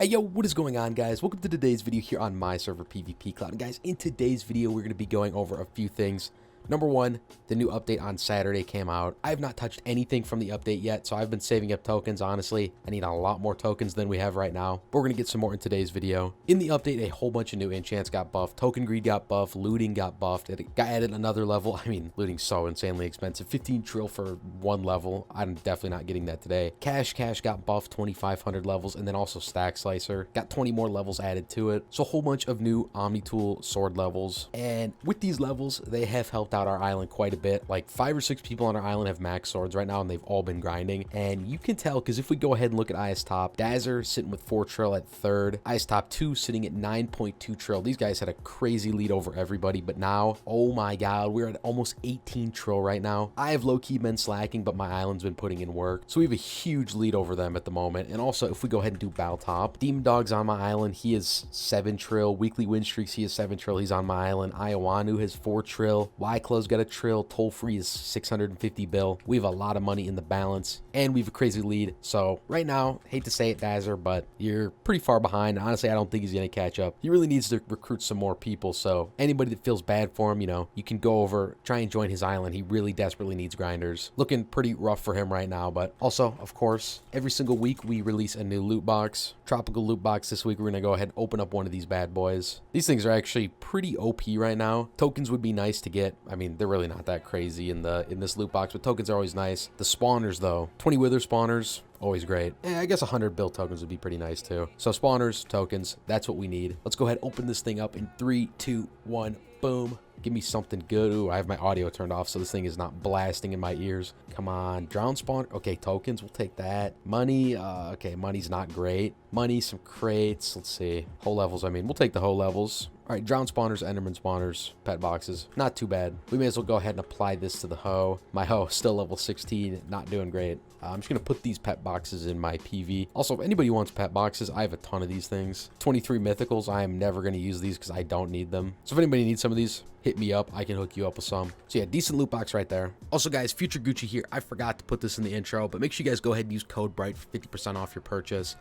Hey yo, what is going on, guys? Welcome to today's video here on my server PvPCloud. And guys, in today's video we're going to be going over a few things. Number one, the new update on Saturday came out. I have not touched anything from the update yet, so I've been saving up tokens. Honestly, I need a lot more tokens than we have right now, but we're going to get some more in today's video. In the update, a whole bunch of new enchants got buffed. Token greed got buffed. Looting got buffed. It got added another level. I mean, looting's so insanely expensive. 15 trill for one level. I'm definitely not getting that today. Cash got buffed 2,500 levels, and then also Stack Slicer got 20 more levels added to it. So a whole bunch of new Omni Tool sword levels, and with these levels, they have helped out our island quite a bit. Like 5 or 6 people on our island have max swords right now, and they've all been grinding. And you can tell because if we go ahead and look at IS Top, Dazzer sitting with 4 trill at 3rd, IS Top 2 sitting at 9.2 trill. These guys had a crazy lead over everybody, but now, oh my god, we're at almost 18 trill right now. I have low-key been slacking, but my island's been putting in work, so we have a huge lead over them at the moment. And also, if we go ahead and do Battle Top, Demon Dog's on my island. He is 7 trill. Weekly win streaks, he is 7 trill. He's on my island. Iowanu has 4 trill. Wyclow's got a trill. Toll free is 650 bill. We have a lot of money in the balance, and we have a crazy lead. So right now, hate to say it, Dazzer, but you're pretty far behind. Honestly, I don't think he's gonna catch up. He really needs to recruit some more people. So anybody that feels bad for him, you know, you can go over, try and join his island. He really desperately needs grinders. Looking pretty rough for him right now, but also, of course, every single week we release a new loot box. Tropical loot box this week. We're gonna go ahead and open up one of these bad boys. These things are actually pretty OP right now. Tokens would be nice to get. I mean, they're really not that crazy in this loot box, but tokens are always nice. The spawners though, 20 wither spawners, always great. I guess 100 build tokens would be pretty nice too. So spawners, tokens, that's what we need. Let's go ahead and open this thing up in 3, 2, 1, boom. Give me something good. Ooh, I have my audio turned off, so this thing is not blasting in my ears. Come on, drown spawn. Okay, tokens, we'll take that. Money, okay, money's not great. Money, some crates, let's see. Whole levels, I mean, we'll take the whole levels. All right, drown spawners, enderman spawners, pet boxes, not too bad. We may as well go ahead and apply this to the hoe. My hoe still level 16, not doing great. I'm just gonna put these pet boxes in my PV. Also, if anybody wants pet boxes, I have a ton of these things. 23 mythicals, I am never gonna use these because I don't need them. So if anybody needs some of these, hit me up. I can hook you up with some. So yeah, decent loot box right there. Also guys, Future Gucci here. I forgot to put this in the intro, but make sure you guys go ahead and use code BRIGHT for 50% off your purchase.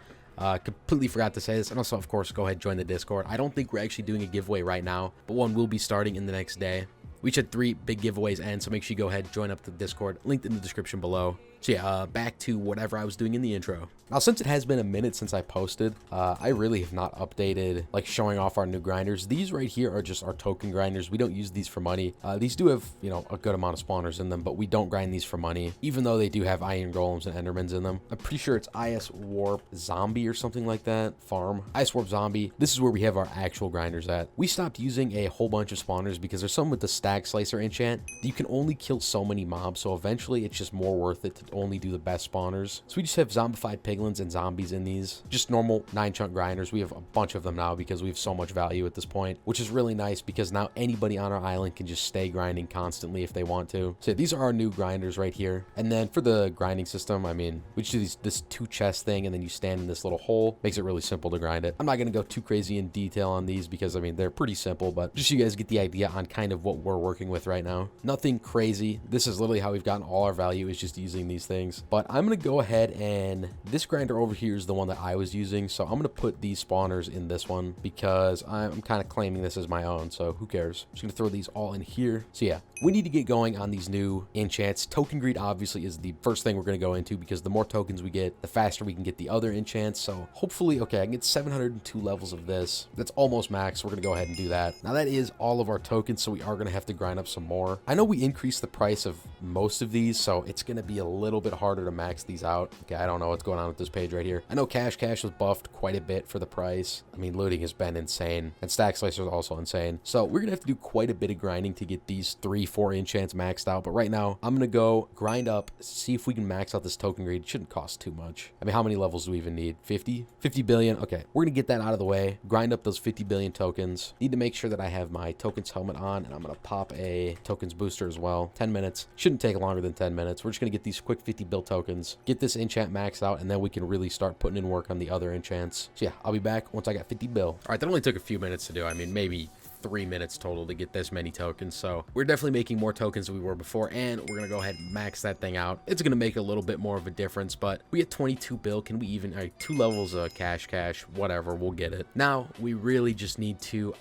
Completely forgot to say this. And also, of course, go ahead and join the Discord. I don't think we're actually doing a giveaway right now, but one will be starting in the next day. We should 3 big giveaways end, so make sure you go ahead and join up the Discord. Linked in the description below. So yeah, back to whatever I was doing in the intro. Now, since it has been a minute since I posted, I really have not updated, like, showing off our new grinders. These right here are just our token grinders. We don't use these for money. These do have, you know, a good amount of spawners in them, but we don't grind these for money, even though they do have iron golems and endermans in them. I'm pretty sure it's IS Warp Zombie or something like that. Farm. IS Warp Zombie. This is where we have our actual grinders at. We stopped using a whole bunch of spawners because there's some with the Stack Slicer enchant. You can only kill so many mobs, so eventually it's just more worth it to only do the best spawners. So we just have zombified piglins and zombies in these. Just normal 9-chunk grinders. We have a bunch of them now because we have so much value at this point, which is really nice because now anybody on our island can just stay grinding constantly if they want to. So these are our new grinders right here. And then for the grinding system, I mean, we just do this 2 chest thing, and then you stand in this little hole. Makes it really simple to grind it. I'm not going to go too crazy in detail on these because, I mean, they're pretty simple, but just so you guys get the idea on kind of what we're working with right now. Nothing crazy. This is literally how we've gotten all our value, is just using these things. But I'm going to go ahead, and this grinder over here is the one that I was using. So I'm going to put these spawners in this one because I'm kind of claiming this as my own. So who cares? I'm just going to throw these all in here. So yeah, we need to get going on these new enchants. Token greed obviously is the first thing we're going to go into because the more tokens we get, the faster we can get the other enchants. So hopefully, okay, I can get 702 levels of this. That's almost max. So we're going to go ahead and do that. Now that is all of our tokens, so we are going to have to grind up some more. I know we increased the price of most of these, so it's going to be a little bit harder to max these out. Okay, I don't know what's going on with this page right here. I know cash was buffed quite a bit for the price. I mean, looting has been insane, and Stack Slicer is also insane. So we're gonna have to do quite a bit of grinding to get these 3-4 enchants maxed out. But right now, I'm gonna go grind up, see if we can max out this token greed. It shouldn't cost too much. I mean, how many levels do we even need? 50 billion. Okay, we're gonna get that out of the way, grind up those 50 billion tokens. Need to make sure that I have my tokens helmet on, and I'm gonna pop a tokens booster as well. 10 minutes. Shouldn't take longer than 10 minutes. We're just gonna get these quick 50 bill tokens, get this enchant maxed out, and then we can really start putting in work on the other enchants. So yeah, I'll be back once I got 50 bill. All right, that only took a few minutes to do. I mean, maybe 3 minutes total to get this many tokens. So we're definitely making more tokens than we were before, and we're gonna go ahead and max that thing out. It's gonna make a little bit more of a difference, but we get 22 bill. Can we even, all right, 2 levels of cash, whatever, we'll get it. Now we really just need to,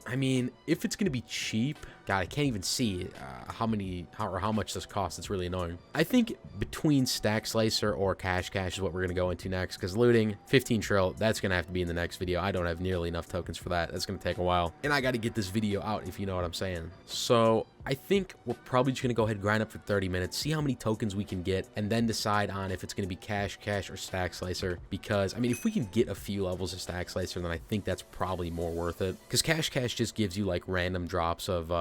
I mean, if it's going to be cheap, God, I can't even see how much this costs. It's really annoying. I think between Stack Slicer or Cash is what we're going to go into next, because looting 15 trill, that's going to have to be in the next video. I don't have nearly enough tokens for that. That's going to take a while, and I got to get this video out, if you know what I'm saying. So I think we're probably just going to go ahead and grind up for 30 minutes, see how many tokens we can get, and then decide on if it's going to be Cash or Stack Slicer, because, I mean, if we can get a few levels of Stack Slicer, then I think that's probably more worth it, because Cash just gives you, like, random drops of,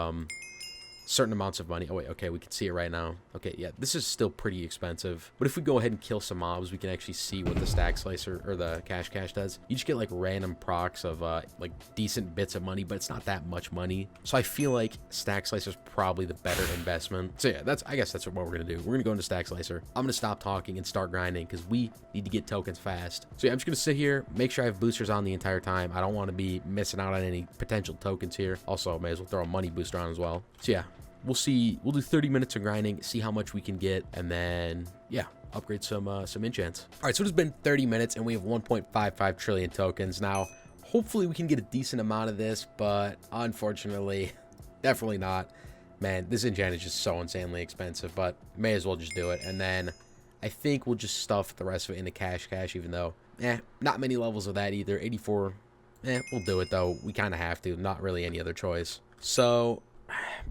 certain amounts of money. Oh wait, okay, we can see it right now. Okay, yeah, this is still pretty expensive, but if we go ahead and kill some mobs, we can actually see what the Stack Slicer or the Cash does. You just get like random procs of like decent bits of money, but it's not that much money. So I feel like Stack Slicer is probably the better investment. So yeah, I guess that's what we're gonna do. We're gonna go into Stack Slicer. I'm gonna stop talking and start grinding because we need to get tokens fast. So yeah, I'm just gonna sit here, make sure I have boosters on the entire time. I don't want to be missing out on any potential tokens here. Also, may as well throw a money booster on as well. So yeah, we'll see. We'll do 30 minutes of grinding, see how much we can get, and then yeah, upgrade some enchants. All right, so it's been 30 minutes and we have 1.55 trillion tokens. Now, hopefully we can get a decent amount of this, but unfortunately, definitely not. Man, this enchant is just so insanely expensive, but may as well just do it. And then I think we'll just stuff the rest of it into cash, even though, not many levels of that either. 84, we'll do it though. We kind of have to, not really any other choice. So,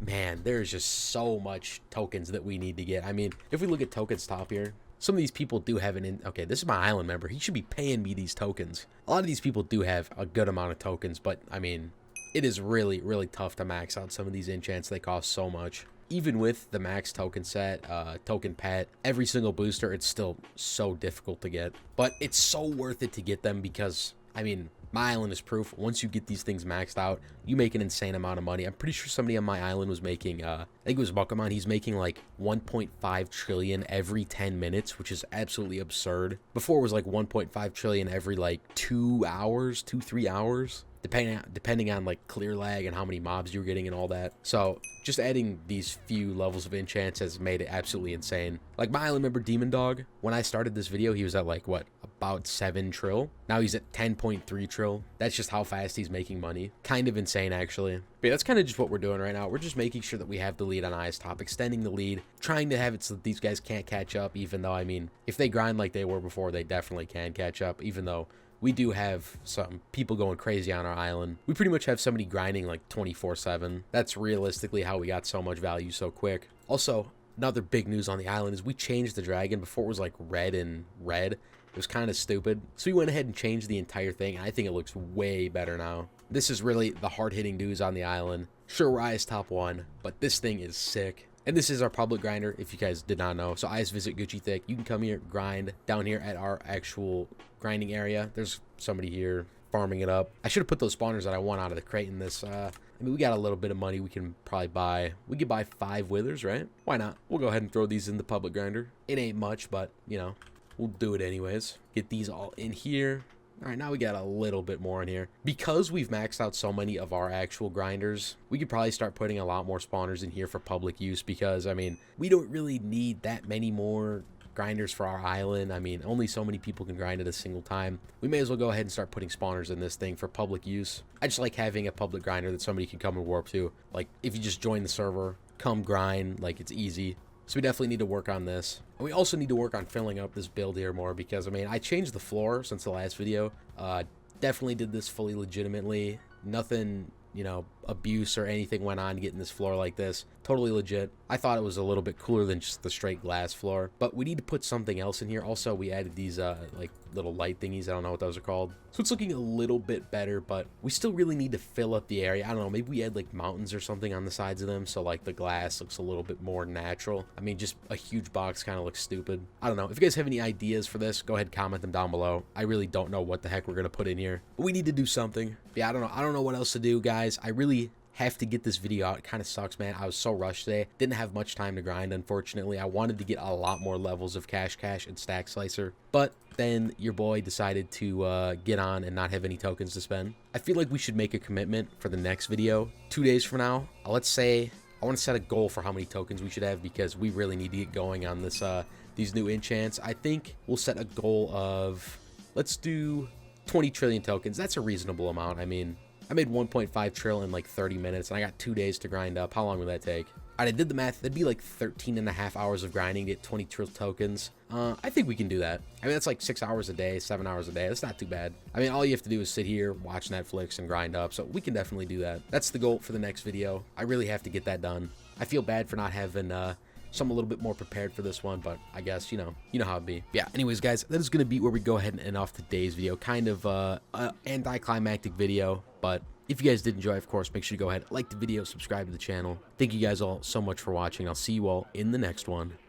man, there's just so much tokens that we need to get. I mean, if we look at tokens top here, some of these people do have okay, this is my island member. He should be paying me these tokens. A lot of these people do have a good amount of tokens, but I mean, it is really, really tough to max out some of these enchants. They cost so much. Even with the max token set, token pet, every single booster, it's still so difficult to get. But it's so worth it to get them because, I mean, my island is proof. Once you get these things maxed out, you make an insane amount of money. I'm pretty sure somebody on my island was making, I think it was Buckamon, he's making like 1.5 trillion every 10 minutes, which is absolutely absurd. Before it was like 1.5 trillion every like 2 hours, 3 hours. Depending on like clear lag and how many mobs you're getting and all that. So just adding these few levels of enchants has made it absolutely insane. Like my island member Demon Dog, when I started this video, he was at like what, about 7 trill. Now he's at 10.3 trill. That's just how fast he's making money. Kind of insane actually. But yeah, that's kind of just what we're doing right now. We're just making sure that we have the lead on IceTop, extending the lead, trying to have it so that these guys can't catch up, even though, I mean, if they grind like they were before, they definitely can catch up, even though we do have some people going crazy on our island. We pretty much have somebody grinding like 24/7. That's realistically how we got so much value so quick. Also, another big news on the island is we changed the dragon. Before it was like red and red. It was kind of stupid. So we went ahead and changed the entire thing, and I think it looks way better now. This is really the hard-hitting news on the island. Sure, we're IS top 1, but this thing is sick. And this is our public grinder, if you guys did not know. So IS visit Gucci Thick. You can come here, grind down here at our actual grinding area. There's somebody here farming it up. I should have put those spawners that I want out of the crate in this. I mean, we got a little bit of money we can probably buy. We could buy 5 withers, right? Why not? We'll go ahead and throw these in the public grinder. It ain't much, but, you know, we'll do it anyways. Get these all in here. All right, now we got a little bit more in here. Because we've maxed out so many of our actual grinders, we could probably start putting a lot more spawners in here for public use because, I mean, we don't really need that many more grinders for our island. I mean, only so many people can grind at a single time. We may as well go ahead and start putting spawners in this thing for public use. I just like having a public grinder that somebody can come and warp to. Like, if you just join the server, come grind, like, it's easy. So we definitely need to work on this. And we also need to work on filling up this build here more because, I mean, I changed the floor since the last video. Definitely did this fully legitimately. Nothing, you know, abuse or anything went on getting this floor like this. Totally legit. I thought it was a little bit cooler than just the straight glass floor. But we need to put something else in here. Also, we added these, like, little light thingies. I don't know what those are called. So it's looking a little bit better, but we still really need to fill up the area. I don't know, maybe we add, like, mountains or something on the sides of them so, like, the glass looks a little bit more natural. I mean, just a huge box kind of looks stupid. I don't know. If you guys have any ideas for this, go ahead and comment them down below. I really don't know what the heck we're going to put in here. But we need to do something. Yeah, I don't know what else to do, guys. I really have to get this video out. It kind of sucks, man. I was so rushed today. Didn't have much time to grind, unfortunately. I wanted to get a lot more levels of Cash and Stack Slicer, but then your boy decided to get on and not have any tokens to spend. I feel like we should make a commitment for the next video. 2 days from now, let's say, I want to set a goal for how many tokens we should have, because we really need to get going on this these new enchants. I think we'll set a goal of, let's do 20 trillion tokens. That's a reasonable amount. I mean, I made 1.5 trillion in like 30 minutes, and I got 2 days to grind up. How long will that take? I did the math. That'd be like 13.5 hours of grinding to get 20 trillion tokens. I think we can do that. I mean, that's like 6 hours a day, 7 hours a day. That's not too bad. I mean, all you have to do is sit here, watch Netflix, and grind up. So we can definitely do that. That's the goal for the next video. I really have to get that done. I feel bad for not having some a little bit more prepared for this one, but I guess, you know how it be. Yeah, anyways, guys, that is going to be where we go ahead and end off today's video. Kind of anticlimactic video, but if you guys did enjoy, of course, make sure you go ahead, like the video, subscribe to the channel. Thank you guys all so much for watching. I'll see you all in the next one.